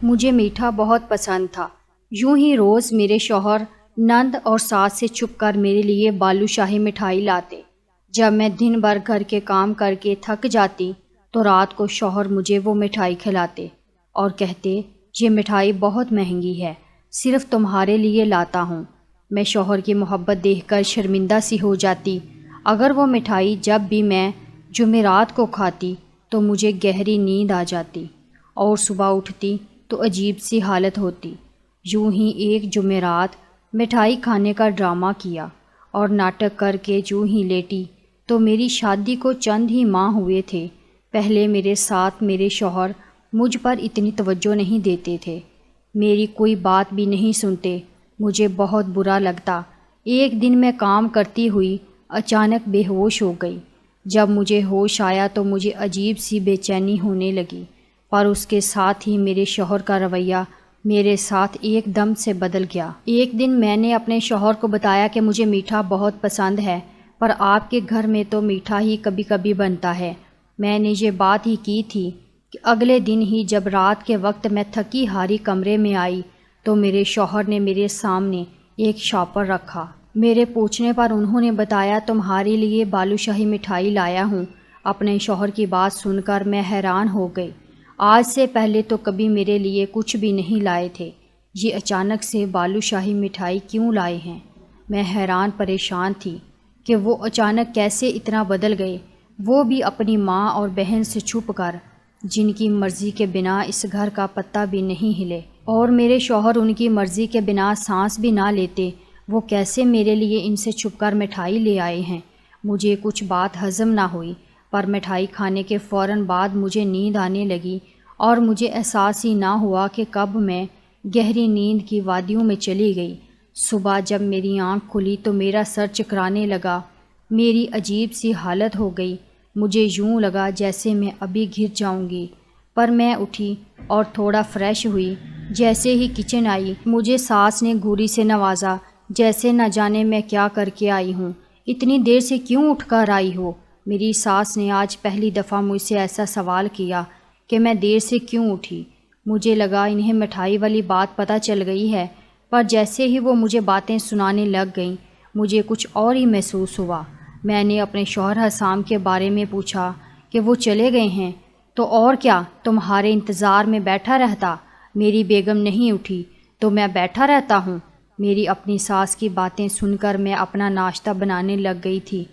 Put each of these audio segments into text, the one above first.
مجھے میٹھا بہت پسند تھا۔ یوں ہی روز میرے شوہر نند اور ساس سے چھپ کر میرے لیے بالو شاہی مٹھائی لاتے۔ جب میں دن بھر گھر کے کام کر کے تھک جاتی تو رات کو شوہر مجھے وہ مٹھائی کھلاتے اور کہتے یہ مٹھائی بہت مہنگی ہے، صرف تمہارے لیے لاتا ہوں۔ میں شوہر کی محبت دیکھ کر شرمندہ سی ہو جاتی۔ اگر وہ مٹھائی جب بھی میں جمعرات کو کھاتی تو مجھے گہری نیند آ جاتی اور صبح اٹھتی تو عجیب سی حالت ہوتی۔ یوں ہی ایک جمعرات مٹھائی کھانے کا ڈرامہ کیا اور ناٹک کر کے یوں ہی لیٹی تو میری شادی کو چند ہی ماہ ہوئے تھے۔ پہلے میرے ساتھ میرے شوہر مجھ پر اتنی توجہ نہیں دیتے تھے، میری کوئی بات بھی نہیں سنتے، مجھے بہت برا لگتا۔ ایک دن میں کام کرتی ہوئی اچانک بے ہوش ہو گئی۔ جب مجھے ہوش آیا تو مجھے عجیب سی بے چینی ہونے لگی، پر اس کے ساتھ ہی میرے شوہر کا رویہ میرے ساتھ ایک دم سے بدل گیا۔ ایک دن میں نے اپنے شوہر کو بتایا کہ مجھے میٹھا بہت پسند ہے، پر آپ کے گھر میں تو میٹھا ہی کبھی کبھی بنتا ہے۔ میں نے یہ بات ہی کی تھی کہ اگلے دن ہی جب رات کے وقت میں تھکی ہاری کمرے میں آئی تو میرے شوہر نے میرے سامنے ایک شاپر رکھا۔ میرے پوچھنے پر انہوں نے بتایا تمہارے لیے بالو شاہی مٹھائی لایا ہوں۔ اپنے شوہر کی بات سن کر میں حیران ہو گئی۔ آج سے پہلے تو کبھی میرے لیے کچھ بھی نہیں لائے تھے، یہ اچانک سے بالو شاہی مٹھائی کیوں لائے ہیں؟ میں حیران پریشان تھی کہ وہ اچانک کیسے اتنا بدل گئے، وہ بھی اپنی ماں اور بہن سے چھپ کر، جن کی مرضی کے بنا اس گھر کا پتہ بھی نہیں ہلے، اور میرے شوہر ان کی مرضی کے بنا سانس بھی نہ لیتے، وہ کیسے میرے لیے ان سے چھپ کر مٹھائی لے آئے ہیں؟ مجھے کچھ بات ہضم نہ ہوئی، پر مٹھائی کھانے کے فوراً بعد مجھے نیند آنے لگی اور مجھے احساس ہی نہ ہوا کہ کب میں گہری نیند کی وادیوں میں چلی گئی۔ صبح جب میری آنکھ کھلی تو میرا سر چکرانے لگا، میری عجیب سی حالت ہو گئی، مجھے یوں لگا جیسے میں ابھی گر جاؤں گی۔ پر میں اٹھی اور تھوڑا فریش ہوئی۔ جیسے ہی کچن آئی مجھے ساس نے گھوری سے نوازا، جیسے نہ جانے میں کیا کر کے آئی ہوں، اتنی دیر سے کیوں اٹھ کر آئی ہو؟ میری ساس نے آج پہلی دفعہ مجھ سے ایسا سوال کیا کہ میں دیر سے کیوں اٹھی۔ مجھے لگا انہیں مٹھائی والی بات پتہ چل گئی ہے، پر جیسے ہی وہ مجھے باتیں سنانے لگ گئیں مجھے کچھ اور ہی محسوس ہوا۔ میں نے اپنے شوہر حسام کے بارے میں پوچھا کہ وہ چلے گئے ہیں، تو اور کیا تمہارے انتظار میں بیٹھا رہتا؟ میری بیگم نہیں اٹھی تو میں بیٹھا رہتا ہوں؟ میری اپنی ساس کی باتیں سن کر میں اپنا ناشتہ بنانے لگ گئی تھی۔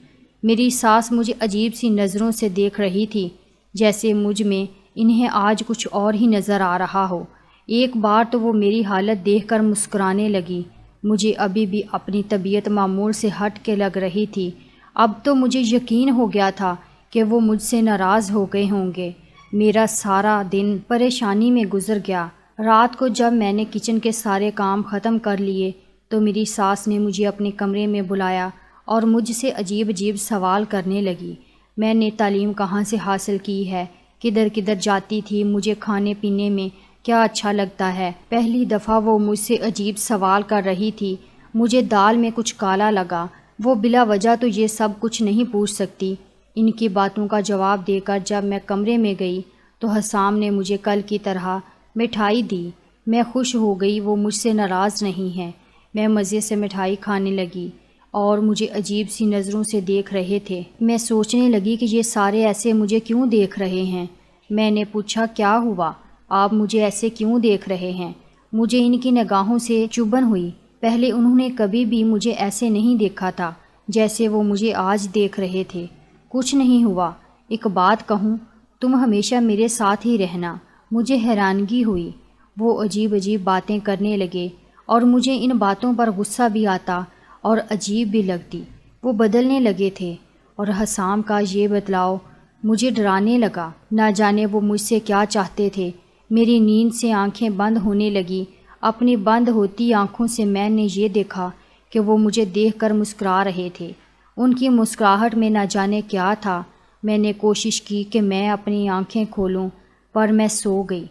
میری ساس مجھے عجیب سی نظروں سے دیکھ رہی تھی، جیسے مجھ میں انہیں آج کچھ اور ہی نظر آ رہا ہو۔ ایک بار تو وہ میری حالت دیکھ کر مسکرانے لگی۔ مجھے ابھی بھی اپنی طبیعت معمول سے ہٹ کے لگ رہی تھی۔ اب تو مجھے یقین ہو گیا تھا کہ وہ مجھ سے ناراض ہو گئے ہوں گے۔ میرا سارا دن پریشانی میں گزر گیا۔ رات کو جب میں نے کچن کے سارے کام ختم کر لیے تو میری ساس نے مجھے اپنے کمرے میں بلایا اور مجھ سے عجیب عجیب سوال کرنے لگی۔ میں نے تعلیم کہاں سے حاصل کی ہے، کدھر کدھر جاتی تھی، مجھے کھانے پینے میں کیا اچھا لگتا ہے۔ پہلی دفعہ وہ مجھ سے عجیب سوال کر رہی تھی۔ مجھے دال میں کچھ کالا لگا۔ وہ بلا وجہ تو یہ سب کچھ نہیں پوچھ سکتی۔ ان کی باتوں کا جواب دے کر جب میں کمرے میں گئی تو حسام نے مجھے کل کی طرح مٹھائی دی۔ میں خوش ہو گئی، وہ مجھ سے ناراض نہیں ہے۔ میں مزے سے مٹھائی کھانے لگی اور مجھے عجیب سی نظروں سے دیکھ رہے تھے۔ میں سوچنے لگی کہ یہ سارے ایسے مجھے کیوں دیکھ رہے ہیں۔ میں نے پوچھا کیا ہوا، آپ مجھے ایسے کیوں دیکھ رہے ہیں؟ مجھے ان کی نگاہوں سے چبھن ہوئی۔ پہلے انہوں نے کبھی بھی مجھے ایسے نہیں دیکھا تھا جیسے وہ مجھے آج دیکھ رہے تھے۔ کچھ نہیں ہوا، ایک بات کہوں، تم ہمیشہ میرے ساتھ ہی رہنا۔ مجھے حیرانگی ہوئی۔ وہ عجیب عجیب باتیں کرنے لگے اور مجھے ان باتوں پر غصہ بھی آتا اور عجیب بھی لگتی۔ وہ بدلنے لگے تھے اور حسام کا یہ بدلاؤ مجھے ڈرانے لگا۔ نہ جانے وہ مجھ سے کیا چاہتے تھے۔ میری نیند سے آنکھیں بند ہونے لگی۔ اپنی بند ہوتی آنکھوں سے میں نے یہ دیکھا کہ وہ مجھے دیکھ کر مسکرا رہے تھے۔ ان کی مسکراہٹ میں نہ جانے کیا تھا۔ میں نے کوشش کی کہ میں اپنی آنکھیں کھولوں، پر میں سو گئی۔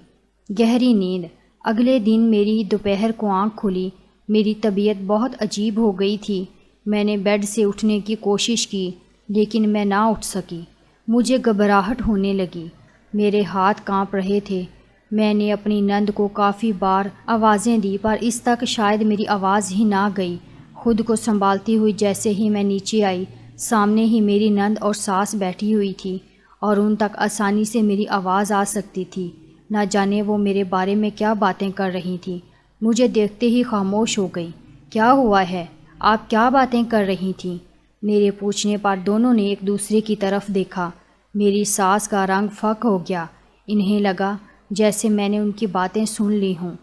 گہری نیند۔ اگلے دن میری دوپہر کو آنکھ کھلی۔ میری طبیعت بہت عجیب ہو گئی تھی۔ میں نے بیڈ سے اٹھنے کی کوشش کی لیکن میں نہ اٹھ سکی۔ مجھے گھبراہٹ ہونے لگی، میرے ہاتھ کانپ رہے تھے۔ میں نے اپنی نند کو کافی بار آوازیں دی پر اس تک شاید میری آواز ہی نہ گئی۔ خود کو سنبھالتی ہوئی جیسے ہی میں نیچے آئی، سامنے ہی میری نند اور ساس بیٹھی ہوئی تھی اور ان تک آسانی سے میری آواز آ سکتی تھی۔ نہ جانے وہ میرے بارے میں کیا باتیں کر رہی تھیں۔ مجھے دیکھتے ہی خاموش ہو گئی۔ کیا ہوا ہے؟ آپ کیا باتیں کر رہی تھیں؟ میرے پوچھنے پر دونوں نے ایک دوسرے کی طرف دیکھا۔ میری ساس کا رنگ فک ہو گیا۔ انہیں لگا جیسے میں نے ان کی باتیں سن لی ہوں۔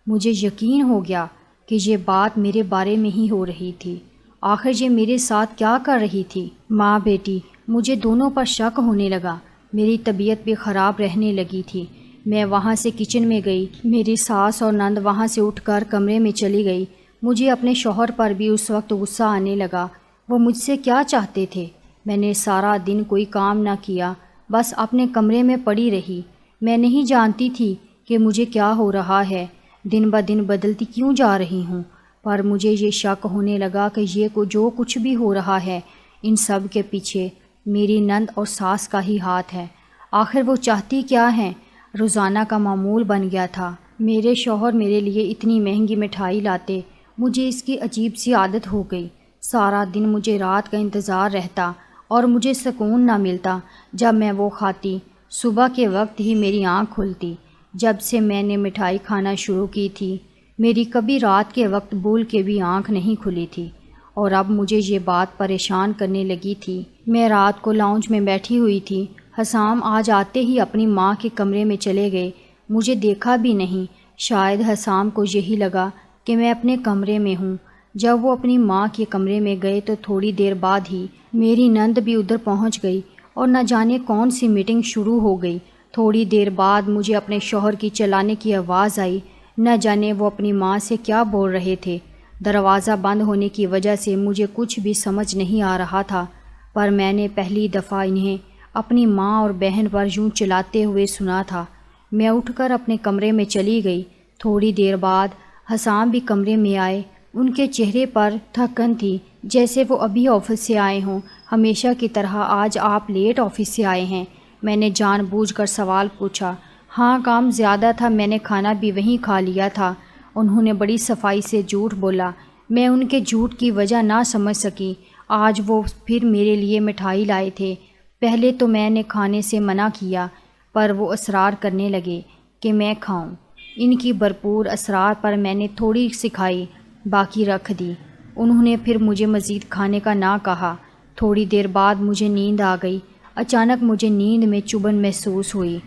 مجھے یقین ہو گیا کہ یہ بات میرے بارے میں ہی ہو رہی تھی۔ آخر یہ میرے ساتھ کیا کر رہی تھی؟ ماں بیٹی مجھے دونوں پر شک ہونے لگا۔ میری طبیعت بھی خراب رہنے لگی تھی۔ میں وہاں سے کچن میں گئی۔ میری ساس اور نند وہاں سے اٹھ کر کمرے میں چلی گئی۔ مجھے اپنے شوہر پر بھی اس وقت غصہ آنے لگا۔ وہ مجھ سے کیا چاہتے تھے؟ میں نے سارا دن کوئی کام نہ کیا، بس اپنے کمرے میں پڑی رہی۔ میں نہیں جانتی تھی کہ مجھے کیا ہو رہا ہے، دن بدن بدلتی کیوں جا رہی ہوں، پر مجھے یہ شک ہونے لگا کہ یہ جو کچھ بھی ہو رہا ہے ان سب کے پیچھے میری نند اور ساس کا ہی ہاتھ ہے۔ آخر وہ چاہتی کیا ہیں؟ روزانہ کا معمول بن گیا تھا۔ میرے شوہر میرے لیے اتنی مہنگی مٹھائی لاتے، مجھے اس کی عجیب سی عادت ہو گئی۔ سارا دن مجھے رات کا انتظار رہتا اور مجھے سکون نہ ملتا جب میں وہ کھاتی۔ صبح کے وقت ہی میری آنکھ کھلتی۔ جب سے میں نے مٹھائی کھانا شروع کی تھی میری کبھی رات کے وقت بھول کے بھی آنکھ نہیں کھلی تھی، اور اب مجھے یہ بات پریشان کرنے لگی تھی۔ میں رات کو لاؤنج میں بیٹھی ہوئی تھی۔ حسام آج آتے ہی اپنی ماں کے کمرے میں چلے گئے۔ مجھے دیکھا بھی نہیں۔ شاید حسام کو یہی لگا کہ میں اپنے کمرے میں ہوں۔ جب وہ اپنی ماں کے کمرے میں گئے تو تھوڑی دیر بعد ہی میری نند بھی ادھر پہنچ گئی اور نہ جانے کون سی میٹنگ شروع ہو گئی۔ تھوڑی دیر بعد مجھے اپنے شوہر کی چلانے کی آواز آئی۔ نہ جانے وہ اپنی ماں سے کیا بول رہے تھے۔ دروازہ بند ہونے کی وجہ سے مجھے کچھ بھی سمجھ نہیں آ رہا تھا، پر میں نے پہلی دفعہ انہیں اپنی ماں اور بہن پر یوں چلاتے ہوئے سنا تھا۔ میں اٹھ کر اپنے کمرے میں چلی گئی۔ تھوڑی دیر بعد حسام بھی کمرے میں آئے۔ ان کے چہرے پر تھکن تھی، جیسے وہ ابھی آفس سے آئے ہوں۔ ہمیشہ کی طرح آج آپ لیٹ آفس سے آئے ہیں؟ میں نے جان بوجھ کر سوال پوچھا۔ ہاں کام زیادہ تھا، میں نے کھانا بھی وہیں کھا لیا تھا۔ انہوں نے بڑی صفائی سے جھوٹ بولا۔ میں ان کے جھوٹ کی وجہ نہ سمجھ سکی۔ آج وہ پھر میرے لیے مٹھائی لائے تھے۔ پہلے تو میں نے کھانے سے منع کیا، پر وہ اصرار کرنے لگے کہ میں کھاؤں۔ ان کی بھرپور اصرار پر میں نے تھوڑی سی کھائی، باقی رکھ دی۔ انہوں نے پھر مجھے مزید کھانے کا نہ کہا۔ تھوڑی دیر بعد مجھے نیند آ گئی۔ اچانک مجھے نیند میں چبھن محسوس ہوئی،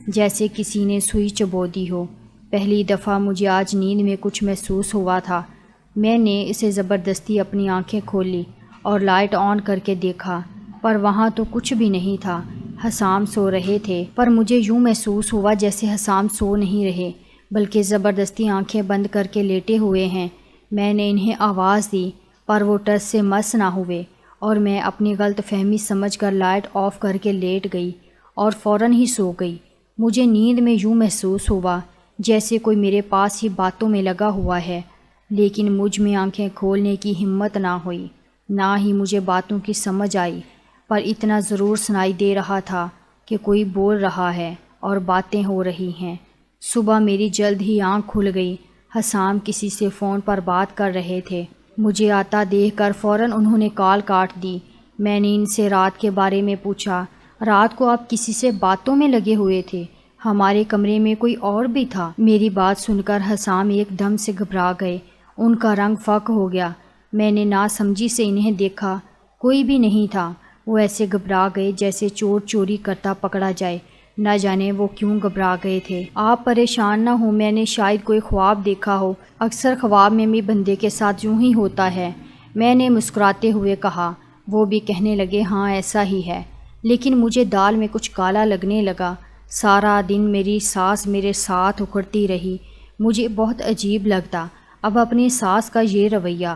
جیسے کسی نے سوئی چبو دی ہو۔ پہلی دفعہ مجھے آج نیند میں کچھ محسوس ہوا تھا۔ میں نے اسے زبردستی اپنی آنکھیں کھولی اور لائٹ آن کر کے دیکھا، پر وہاں تو کچھ بھی نہیں تھا۔ حسام سو رہے تھے، پر مجھے یوں محسوس ہوا جیسے حسام سو نہیں رہے، بلکہ زبردستی آنکھیں بند کر کے لیٹے ہوئے ہیں۔ میں نے انہیں آواز دی، پر وہ ٹس سے مس نہ ہوئے، اور میں اپنی غلط فہمی سمجھ کر لائٹ آف کر کے لیٹ گئی اور فوراً ہی سو گئی۔ مجھے نیند میں یوں محسوس ہوا جیسے کوئی میرے پاس ہی باتوں میں لگا ہوا ہے، لیکن مجھ میں آنکھیں کھولنے کی ہمت نہ ہوئی، نہ ہی مجھے باتوں کی سمجھ آئی، پر اتنا ضرور سنائی دے رہا تھا کہ کوئی بول رہا ہے اور باتیں ہو رہی ہیں۔ صبح میری جلد ہی آنکھ کھل گئی۔ حسام کسی سے فون پر بات کر رہے تھے۔ مجھے آتا دیکھ کر فوراً انہوں نے کال کاٹ دی۔ میں نے ان سے رات کے بارے میں پوچھا۔ رات کو آپ کسی سے باتوں میں لگے ہوئے تھے؟ ہمارے کمرے میں کوئی اور بھی تھا؟ میری بات سن کر حسام ایک دم سے گھبرا گئے۔ ان کا رنگ فک ہو گیا۔ میں نے ناسمجھی سے انہیں دیکھا۔ کوئی بھی نہیں تھا۔ وہ ایسے گھبرا گئے جیسے چور چوری کرتا پکڑا جائے۔ نہ جانے وہ کیوں گھبرا گئے تھے۔ آپ پریشان نہ ہوں، میں نے شاید کوئی خواب دیکھا ہو۔ اکثر خواب میں بھی بندے کے ساتھ یوں ہی ہوتا ہے، میں نے مسکراتے ہوئے کہا۔ وہ بھی کہنے لگے ہاں ایسا ہی ہے، لیکن مجھے دال میں کچھ کالا لگنے لگا۔ سارا دن میری ساس میرے ساتھ اکھڑتی رہی۔ مجھے بہت عجیب لگتا اب اپنی ساس کا یہ رویہ۔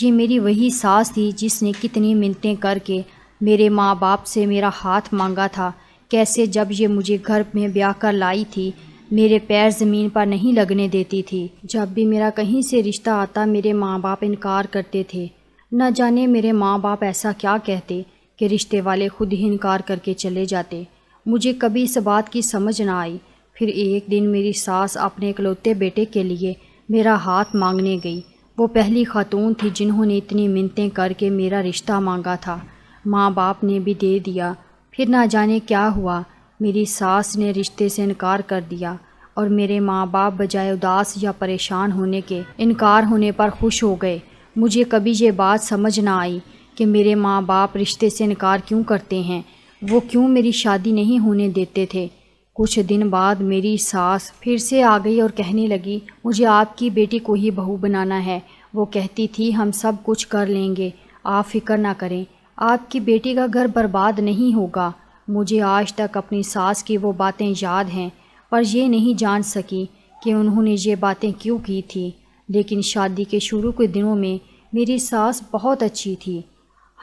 یہ میری وہی ساس تھی جس نے کتنی منتیں کر کے میرے ماں باپ سے میرا ہاتھ مانگا تھا۔ کیسے جب یہ مجھے گھر میں بیاہ کر لائی تھی میرے پیر زمین پر نہیں لگنے دیتی تھی۔ جب بھی میرا کہیں سے رشتہ آتا میرے ماں باپ انکار کرتے تھے۔ نہ جانے میرے ماں باپ ایسا کیا کہتے کہ رشتے والے خود ہی انکار کر کے چلے جاتے۔ مجھے کبھی اس بات کی سمجھ نہ آئی۔ پھر ایک دن میری ساس اپنے اکلوتے بیٹے کے لیے میرا ہاتھ مانگنے گئی۔ وہ پہلی خاتون تھی جنہوں نے اتنی منتیں کر کے میرا رشتہ مانگا تھا۔ ماں باپ نے بھی دے دیا، پھر نہ جانے کیا ہوا، میری ساس نے رشتے سے انکار کر دیا اور میرے ماں باپ بجائے اداس یا پریشان ہونے کے انکار ہونے پر خوش ہو گئے۔ مجھے کبھی یہ بات سمجھ نہ آئی کہ میرے ماں باپ رشتے سے انکار کیوں کرتے ہیں، وہ کیوں میری شادی نہیں ہونے دیتے تھے۔ کچھ دن بعد میری ساس پھر سے آ گئی اور کہنے لگی، مجھے آپ کی بیٹی کو ہی بہو بنانا ہے۔ وہ کہتی تھی ہم سب کچھ کر لیں گے، آپ فکر نہ کریں، آپ کی بیٹی کا گھر برباد نہیں ہوگا۔ مجھے آج تک اپنی ساس کی وہ باتیں یاد ہیں، پر یہ نہیں جان سکی کہ انہوں نے یہ باتیں کیوں کی تھی۔ لیکن شادی کے شروع کے دنوں میں میری ساس بہت اچھی تھی۔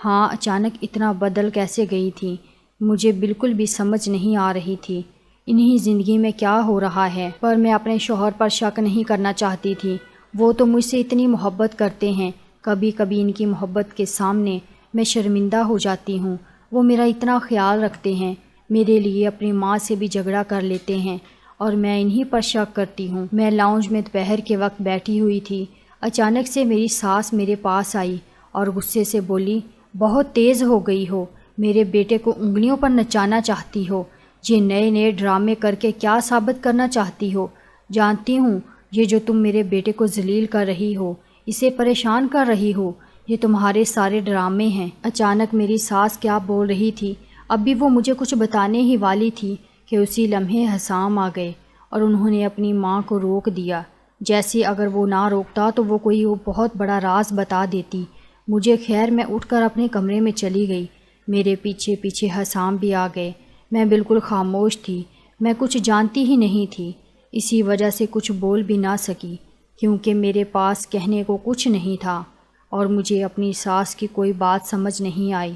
ہاں، اچانک اتنا بدل کیسے گئی تھی، مجھے بالکل بھی سمجھ نہیں آ رہی تھی۔ انہی زندگی میں کیا ہو رہا ہے، پر میں اپنے شوہر پر شک نہیں کرنا چاہتی تھی۔ وہ تو مجھ سے اتنی محبت کرتے ہیں، کبھی کبھی ان کی محبت کے سامنے میں شرمندہ ہو جاتی ہوں۔ وہ میرا اتنا خیال رکھتے ہیں، میرے لیے اپنی ماں سے بھی جھگڑا کر لیتے ہیں اور میں انہی پر شک کرتی ہوں۔ میں لاؤنج میں دوپہر کے وقت بیٹھی ہوئی تھی، اچانک سے میری ساس میرے پاس آئی اور غصے سے بولی، بہت تیز ہو گئی ہو، میرے بیٹے کو انگلیوں پر نچانا چاہتی ہو، یہ نئے نئے ڈرامے کر کے کیا ثابت کرنا چاہتی ہو؟ جانتی ہوں یہ جو تم میرے بیٹے کو ذلیل کر رہی ہو، اسے پریشان کر رہی ہو، یہ تمہارے سارے ڈرامے ہیں۔ اچانک میری ساس کیا بول رہی تھی، اب بھی وہ مجھے کچھ بتانے ہی والی تھی کہ اسی لمحے حسام آ گئے اور انہوں نے اپنی ماں کو روک دیا، جیسے اگر وہ نہ روکتا تو وہ کوئی بہت بڑا راز بتا دیتی۔ مجھے خیر، میں اٹھ کر اپنے کمرے میں چلی گئی۔ میرے پیچھے پیچھے حسام بھی آ گئے۔ میں بالکل خاموش تھی، میں کچھ جانتی ہی نہیں تھی، اسی وجہ سے کچھ بول بھی نہ سکی کیونکہ میرے پاس کہنے کو کچھ نہیں تھا اور مجھے اپنی ساس کی کوئی بات سمجھ نہیں آئی۔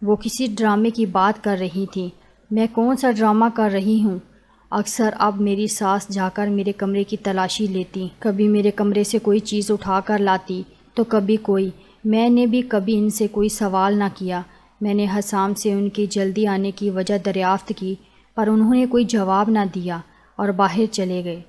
وہ کسی ڈرامے کی بات کر رہی تھی، میں کون سا ڈرامہ کر رہی ہوں؟ اکثر اب میری ساس جا کر میرے کمرے کی تلاشی لیتی، کبھی میرے کمرے سے کوئی چیز اٹھا کر لاتی تو کبھی کوئی۔ میں نے بھی کبھی ان سے کوئی سوال نہ کیا۔ میں نے حسام سے ان کی جلدی آنے کی وجہ دریافت کی، پر انہوں نے کوئی جواب نہ دیا اور باہر چلے گئے۔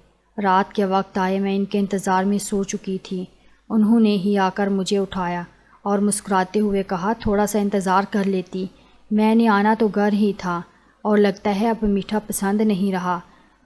رات کے وقت آئے، میں ان کے انتظار میں سو چکی تھی۔ انہوں نے ہی آ کر مجھے اٹھایا اور مسکراتے ہوئے کہا، تھوڑا سا انتظار کر لیتی، میں نے آنا تو گھر ہی تھا اور لگتا ہے اب میٹھا پسند نہیں رہا،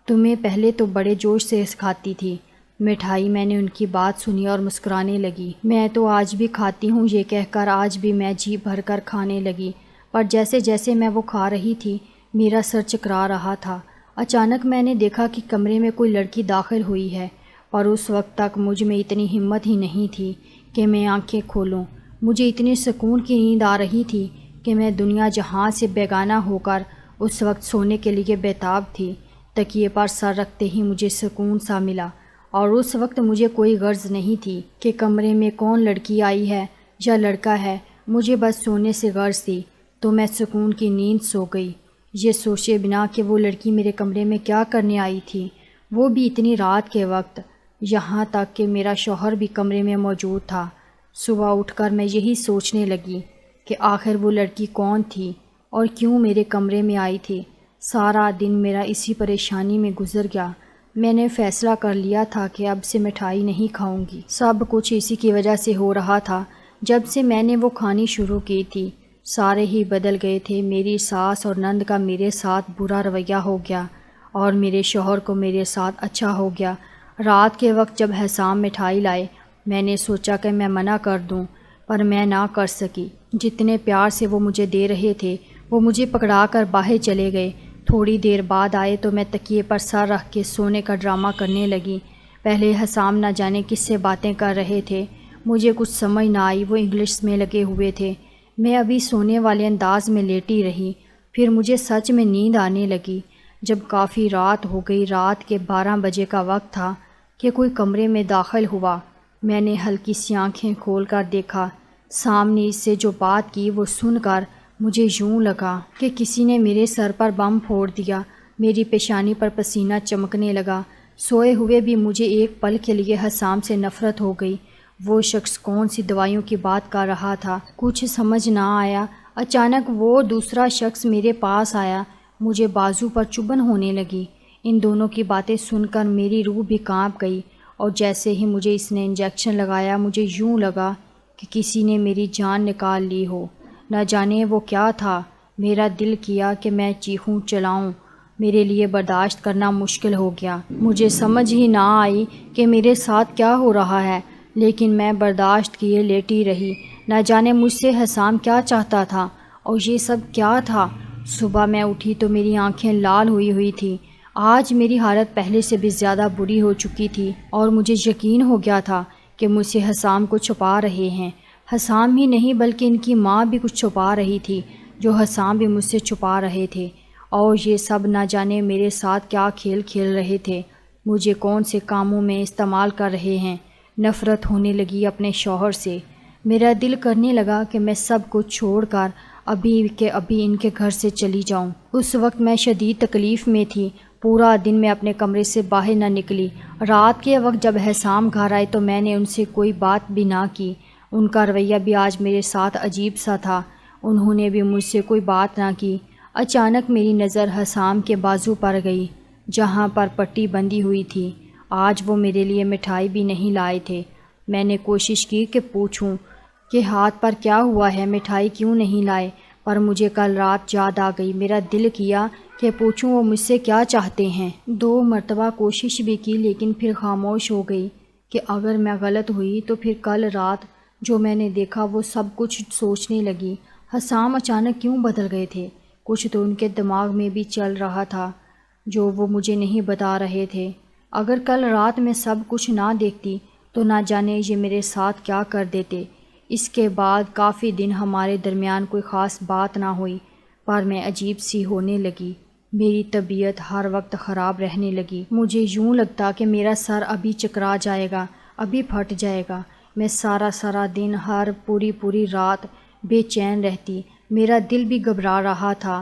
تمہیں پہلے تو بڑے جوش سے کھاتی تھی مٹھائی۔ میں نے ان کی بات سنی اور مسکرانے لگی، میں تو آج بھی کھاتی ہوں، یہ کہہ کر آج بھی میں جی بھر کر کھانے لگی، پر جیسے جیسے میں وہ کھا رہی تھی میرا سر چکرا رہا تھا۔ اچانک میں نے دیکھا کہ کمرے میں کوئی لڑکی داخل ہوئی ہے، پر اس وقت تک مجھ میں اتنی ہمت ہی نہیں تھی کہ میں آنکھیں کھولوں۔ مجھے اتنی سکون کی نیند آ رہی تھی کہ میں دنیا جہاں سے بیگانہ ہو کر اس وقت سونے کے لیے بیتاب تھی۔ تکیے پر سر رکھتے ہی مجھے سکون سا ملا اور اس وقت مجھے کوئی غرض نہیں تھی کہ کمرے میں کون لڑکی آئی ہے یا لڑکا ہے، مجھے بس سونے سے غرض تھی، تو میں سکون کی نیند سو گئی، یہ سوچے بنا کہ وہ لڑکی میرے کمرے میں کیا کرنے آئی تھی، وہ بھی اتنی رات کے وقت، یہاں تک کہ میرا شوہر بھی کمرے میں موجود تھا۔ صبح اٹھ کر میں یہی سوچنے لگی کہ آخر وہ لڑکی کون تھی اور کیوں میرے کمرے میں آئی تھی۔ سارا دن میرا اسی پریشانی میں گزر گیا۔ میں نے فیصلہ کر لیا تھا کہ اب سے مٹھائی نہیں کھاؤں گی، سب کچھ اسی کی وجہ سے ہو رہا تھا۔ جب سے میں نے وہ کھانی شروع کی تھی سارے ہی بدل گئے تھے۔ میری ساس اور نند کا میرے ساتھ برا رویہ ہو گیا اور میرے شوہر کو میرے ساتھ اچھا ہو گیا۔ رات کے وقت جب حسام مٹھائی لائے، میں نے سوچا کہ میں منع کر دوں، پر میں نہ کر سکی۔ جتنے پیار سے وہ مجھے دے رہے تھے وہ مجھے پکڑا کر باہر چلے گئے۔ تھوڑی دیر بعد آئے تو میں تکیے پر سر رکھ کے سونے کا ڈرامہ کرنے لگی۔ پہلے حسام نہ جانے کس سے باتیں کر رہے تھے، مجھے کچھ سمجھ نہ آئی، وہ انگلش میں لگے ہوئے تھے۔ میں ابھی سونے والے انداز میں لیٹی رہی، پھر مجھے سچ میں نیند آنے لگی۔ جب کافی رات ہو گئی، رات کے 12 بجے کا وقت تھا کہ کوئی کمرے میں داخل ہوا۔ میں نے ہلکی سی آنکھیں کھول کر دیکھا، سامنے اس سے جو بات کی وہ سن کر مجھے یوں لگا کہ کسی نے میرے سر پر بم پھوڑ دیا۔ میری پیشانی پر پسینہ چمکنے لگا۔ سوئے ہوئے بھی مجھے ایک پل کے لیے حسام سے نفرت ہو گئی۔ وہ شخص کون سی دوائیوں کی بات کر رہا تھا، کچھ سمجھ نہ آیا۔ اچانک وہ دوسرا شخص میرے پاس آیا، مجھے بازو پر چبھن ہونے لگی۔ ان دونوں کی باتیں سن کر میری روح بھی کانپ گئی، اور جیسے ہی مجھے اس نے انجیکشن لگایا مجھے یوں لگا کہ کسی نے میری جان نکال لی ہو۔ نہ جانے وہ کیا تھا، میرا دل کیا کہ میں چیخوں چلاؤں، میرے لیے برداشت کرنا مشکل ہو گیا۔ مجھے سمجھ ہی نہ آئی کہ میرے ساتھ کیا ہو رہا ہے، لیکن میں برداشت کیے لیٹی رہی۔ نہ جانے مجھ سے حسام کیا چاہتا تھا، اور یہ سب کیا تھا۔ صبح میں اٹھی تو میری آنکھیں لال ہوئی تھیں۔ آج میری حالت پہلے سے بھی زیادہ بری ہو چکی تھی، اور مجھے یقین ہو گیا تھا کہ مجھ سے حسام کو چھپا رہے ہیں۔ حسام ہی نہیں بلکہ ان کی ماں بھی کچھ چھپا رہی تھی، جو حسام بھی مجھ سے چھپا رہے تھے، اور یہ سب نہ جانے میرے ساتھ کیا کھیل کھیل رہے تھے، مجھے کون سے کاموں میں استعمال کر رہے ہیں۔ نفرت ہونے لگی اپنے شوہر سے۔ میرا دل کرنے لگا کہ میں سب کچھ چھوڑ کر ابھی کے ابھی ان کے گھر سے چلی جاؤں۔ اس وقت میں شدید تکلیف میں تھی۔ پورا دن میں اپنے کمرے سے باہر نہ نکلی۔ رات کے وقت جب حسام گھر آئے تو میں نے ان سے کوئی بات بھی نہ کی۔ ان کا رویہ بھی آج میرے ساتھ عجیب سا تھا۔ انہوں نے بھی مجھ سے کوئی بات نہ کی۔ اچانک میری نظر حسام کے بازو پر گئی، جہاں پر پٹی بندھی ہوئی تھی۔ آج وہ میرے لیے مٹھائی بھی نہیں لائے تھے۔ میں نے کوشش کی کہ پوچھوں کہ ہاتھ پر کیا ہوا ہے، مٹھائی کیوں نہیں لائے، پر مجھے کل رات یاد آ گئی۔ میرا دل کیا کہ پوچھوں وہ مجھ سے کیا چاہتے ہیں۔ 2 مرتبہ کوشش بھی کی لیکن پھر خاموش ہو گئی کہ اگر میں غلط ہوئی تو پھر کل رات جو میں نے دیکھا وہ سب کچھ سوچنے لگی۔ حسام اچانک کیوں بدل گئے تھے؟ کچھ تو ان کے دماغ میں بھی چل رہا تھا جو وہ مجھے نہیں بتا رہے تھے۔ اگر کل رات میں سب کچھ نہ دیکھتی تو نہ جانے یہ میرے ساتھ کیا کر دیتے۔ اس کے بعد کافی دن ہمارے درمیان کوئی خاص بات نہ ہوئی، پر میں عجیب سی ہونے لگی۔ میری طبیعت ہر وقت خراب رہنے لگی۔ مجھے یوں لگتا کہ میرا سر ابھی چکرا جائے گا، ابھی پھٹ جائے گا۔ میں سارا دن ہر پوری رات بے چین رہتی۔ میرا دل بھی گھبرا رہا تھا۔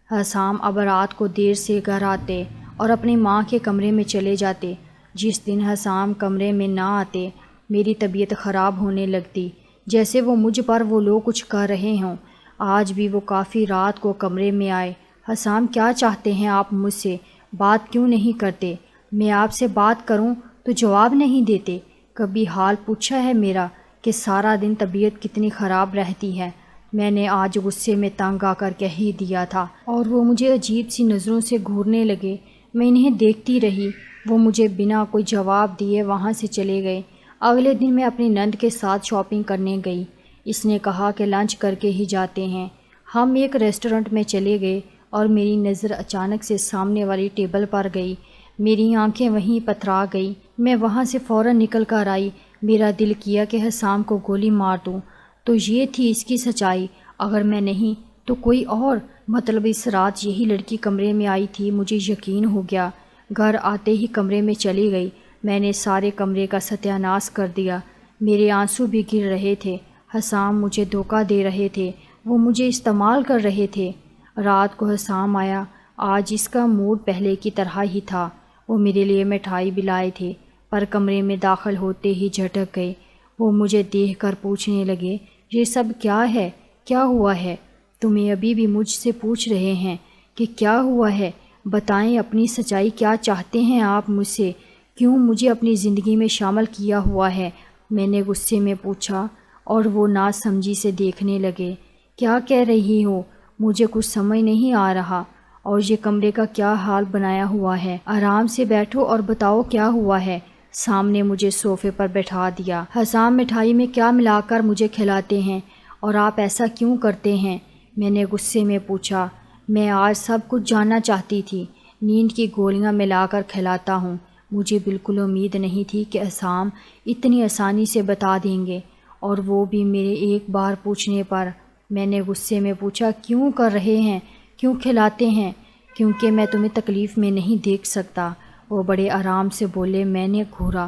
حسام اب رات کو دیر سے گھر آتے اور اپنی ماں کے کمرے میں چلے جاتے۔ جس دن حسام کمرے میں نہ آتے میری طبیعت خراب ہونے لگتی، جیسے وہ مجھ پر وہ لوگ کچھ کر رہے ہوں۔ آج بھی وہ کافی رات کو کمرے میں آئے۔ حسام کیا چاہتے ہیں آپ مجھ سے؟ بات کیوں نہیں کرتے؟ میں آپ سے بات کروں تو جواب نہیں دیتے۔ کبھی حال پوچھا ہے میرا کہ سارا دن طبیعت کتنی خراب رہتی ہے؟ میں نے آج غصے میں تنگ آ کر کہہ ہی دیا تھا، اور وہ مجھے عجیب سی نظروں سے گھورنے لگے۔ میں انہیں دیکھتی رہی۔ وہ مجھے بنا کوئی جواب دیے وہاں سے چلے گئے۔ اگلے دن میں اپنی نند کے ساتھ شاپنگ کرنے گئی۔ اس نے کہا کہ لنچ کر کے ہی جاتے ہیں۔ ہم ایک ریسٹورنٹ میں چلے گئے اور میری نظر اچانک سے سامنے والی ٹیبل پر گئی۔ میری آنکھیں وہیں پتھرا گئی۔ میں وہاں سے فوراً نکل کر آئی۔ میرا دل کیا کہ حسام کو گولی مار دوں۔ تو یہ تھی اس کی سچائی۔ اگر میں نہیں تو کوئی اور، مطلب اس رات یہی لڑکی کمرے میں آئی تھی۔ مجھے یقین ہو گیا۔ گھر آتے ہی کمرے میں چلی گئی۔ میں نے سارے کمرے کا ستیہ ناش کر دیا۔ میرے آنسو بھی گر رہے تھے۔ حسام مجھے دھوکہ دے رہے تھے، وہ مجھے استعمال کر رہے تھے۔ رات کو حسام آیا۔ آج اس کا موڈ پہلے کی طرح ہی تھا۔ وہ میرے لیے مٹھائی بھی لائے تھے، پر کمرے میں داخل ہوتے ہی جھٹک گئے۔ وہ مجھے دیکھ کر پوچھنے لگے، یہ سب کیا ہے؟ کیا ہوا ہے؟ تمہیں ابھی بھی مجھ سے پوچھ رہے ہیں کہ کیا ہوا ہے؟ بتائیں اپنی سچائی، کیا چاہتے ہیں آپ مجھ سے؟ کیوں مجھے اپنی زندگی میں شامل کیا ہوا ہے؟ میں نے غصے میں پوچھا، اور وہ ناسمجھی سے دیکھنے لگے۔ کیا کہہ رہی ہو؟ مجھے کچھ سمجھ نہیں آ رہا۔ اور یہ کمرے کا کیا حال بنایا ہوا ہے؟ آرام سے بیٹھو اور بتاؤ کیا ہوا ہے۔ سامنے مجھے صوفے پر بٹھا دیا۔ حسام مٹھائی میں کیا ملا کر مجھے کھلاتے ہیں، اور آپ ایسا کیوں کرتے ہیں؟ میں نے غصے میں پوچھا۔ میں آج سب کچھ جاننا چاہتی تھی۔ نیند کی گولیاں ملا کر کھلاتا ہوں۔ مجھے بالکل امید نہیں تھی کہ حسام اتنی آسانی سے بتا دیں گے، اور وہ بھی میرے ایک بار پوچھنے پر۔ میں نے غصے میں پوچھا، کیوں کر رہے ہیں؟ کیوں کھلاتے ہیں؟ کیونکہ میں تمہیں تکلیف میں نہیں دیکھ سکتا۔ وہ بڑے آرام سے بولے۔ میں نے گھورا،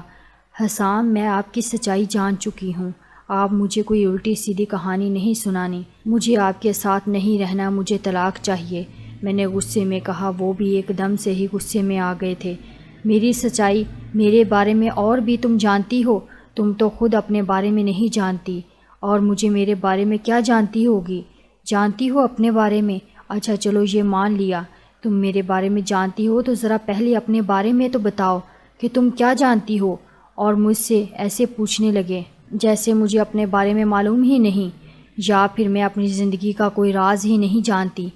حسام میں آپ کی سچائی جان چکی ہوں۔ آپ مجھے کوئی الٹی سیدھی کہانی نہیں سنانی۔ مجھے آپ کے ساتھ نہیں رہنا، مجھے طلاق چاہیے۔ میں نے غصے میں کہا۔ وہ بھی ایک دم سے ہی غصے میں آ گئے تھے۔ میری سچائی، میرے بارے میں اور بھی تم جانتی ہو؟ تم تو خود اپنے بارے میں نہیں جانتی، اور مجھے میرے بارے میں کیا جانتی ہوگی؟ جانتی ہو اپنے بارے میں؟ اچھا چلو یہ مان لیا تم میرے بارے میں جانتی ہو تو ذرا پہلے اپنے بارے میں تو بتاؤ کہ تم کیا جانتی ہو، اور مجھ سے ایسے پوچھنے لگے جیسے مجھے اپنے بارے میں معلوم ہی نہیں، یا پھر میں اپنی زندگی کا کوئی راز ہی نہیں جانتی۔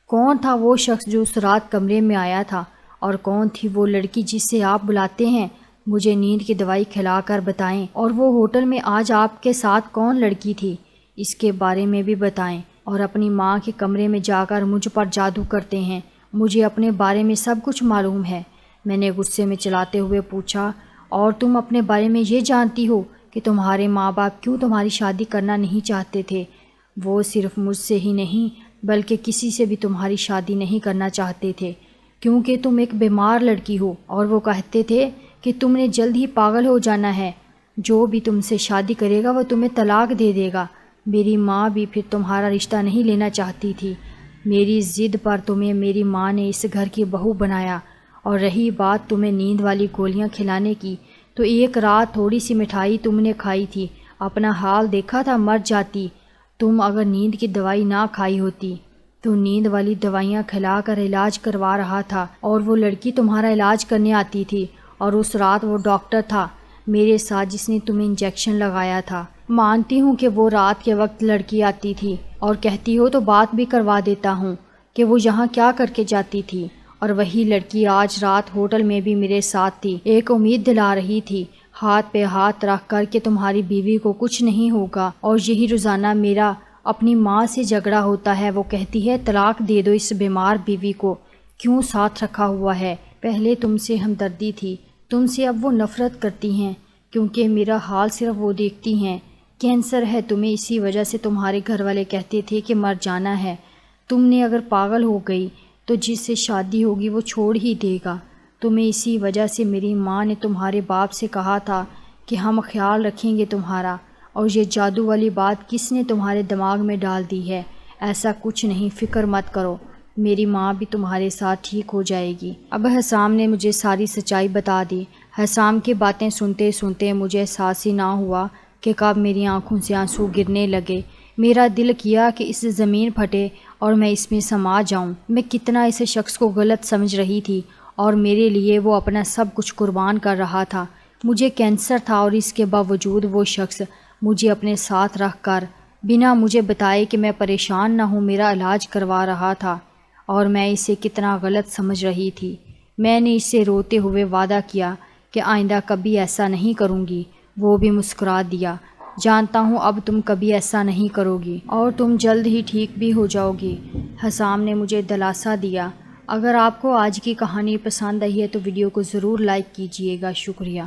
کون تھا وہ شخص جو اس رات کمرے میں آیا تھا، اور کون تھی وہ لڑکی جس سے آپ بلاتے ہیں؟ مجھے نیند کی دوائی کھلا کر بتائیں، اور وہ ہوٹل میں آج آپ کے ساتھ کون لڑکی تھی اس کے بارے میں بھی بتائیں۔ اور اپنی ماں کے کمرے میں جا کر مجھ پر جادو کرتے ہیں، مجھے اپنے بارے میں سب کچھ معلوم ہے۔ میں نے غصے میں چلاتے ہوئے پوچھا، اور تم اپنے بارے میں یہ جانتی ہو کہ تمہارے ماں باپ کیوں تمہاری شادی کرنا نہیں چاہتے تھے؟ وہ صرف مجھ سے ہی نہیں بلکہ کسی سے بھی تمہاری شادی نہیں کرنا چاہتے تھے، کیونکہ تم ایک بیمار لڑکی ہو، اور وہ کہتے تھے کہ تم نے جلد ہی پاگل ہو جانا ہے، جو بھی تم سے شادی کرے گا وہ تمہیں طلاق دے دے گا۔ میری ماں بھی پھر تمہارا رشتہ نہیں لینا چاہتی تھی۔ میری ضد پر تمہیں میری ماں نے اس گھر کی بہو بنایا، اور رہی بات تمہیں نیند والی گولیاں کھلانے کی، تو ایک رات تھوڑی سی مٹھائی تم نے کھائی تھی، اپنا حال دیکھا تھا، مر جاتی تم اگر نیند کی دوائی نہ کھائی ہوتی۔ تو نیند والی دوائیاں کھلا کر علاج کروا رہا تھا، اور وہ لڑکی تمہارا علاج کرنے آتی تھی، اور اس رات وہ ڈاکٹر تھا میرے ساتھ جس نے تمہیں انجیکشن لگایا تھا۔ مانتی ہوں کہ وہ رات کے وقت لڑکی آتی تھی، اور کہتی ہو تو بات بھی کروا دیتا ہوں کہ وہ یہاں کیا کر کے جاتی تھی، اور وہی لڑکی آج رات ہوٹل میں بھی میرے ساتھ تھی، ایک امید دلا رہی تھی ہاتھ پہ ہاتھ رکھ کر کہ تمہاری بیوی کو کچھ نہیں ہوگا۔ اور یہی روزانہ میرا اپنی ماں سے جھگڑا ہوتا ہے، وہ کہتی ہے طلاق دے دو اس بیمار بیوی کو، کیوں ساتھ رکھا ہوا ہے؟ پہلے تم سے ہمدردی تھی، تم سے اب وہ نفرت کرتی ہیں، کیونکہ میرا حال صرف وہ دیکھتی ہیں۔ کینسر ہے تمہیں، اسی وجہ سے تمہارے گھر والے کہتے تھے کہ مر جانا ہے۔ تم نے اگر پاگل ہو گئی تو جس سے شادی ہوگی وہ چھوڑ ہی دے گا تمہیں، اسی وجہ سے میری ماں نے تمہارے باپ سے کہا تھا کہ ہم خیال رکھیں گے تمہارا۔ اور یہ جادو والی بات کس نے تمہارے دماغ میں ڈال دی ہے؟ ایسا کچھ نہیں، فکر مت کرو، میری ماں بھی تمہارے ساتھ ٹھیک ہو جائے گی۔ اب حسام نے مجھے ساری سچائی بتا دی۔ حسام کی باتیں سنتے سنتے مجھے احساس ہی نہ ہوا کہ کب میری آنکھوں سے آنسو گرنے لگے۔ میرا دل کیا کہ اس زمین پھٹے اور میں اس میں سما جاؤں۔ میں کتنا اس شخص کو غلط سمجھ رہی تھی، اور میرے لیے وہ اپنا سب کچھ قربان کر رہا تھا۔ مجھے کینسر تھا، اور اس کے باوجود وہ شخص مجھے اپنے ساتھ رکھ کر بنا مجھے بتائے کہ میں پریشان نہ ہوں میرا علاج کروا رہا تھا، اور میں اسے کتنا غلط سمجھ رہی تھی۔ میں نے اس سے روتے ہوئے وعدہ کیا کہ آئندہ کبھی ایسا نہیں کروں گی۔ وہ بھی مسکرا دیا، جانتا ہوں اب تم کبھی ایسا نہیں کرو گی، اور تم جلد ہی ٹھیک بھی ہو جاؤ گی۔ حسام نے مجھے دلاسا دیا۔ اگر آپ کو آج کی کہانی پسند آئی ہے تو ویڈیو کو ضرور لائک کیجیے گا۔ شکریہ۔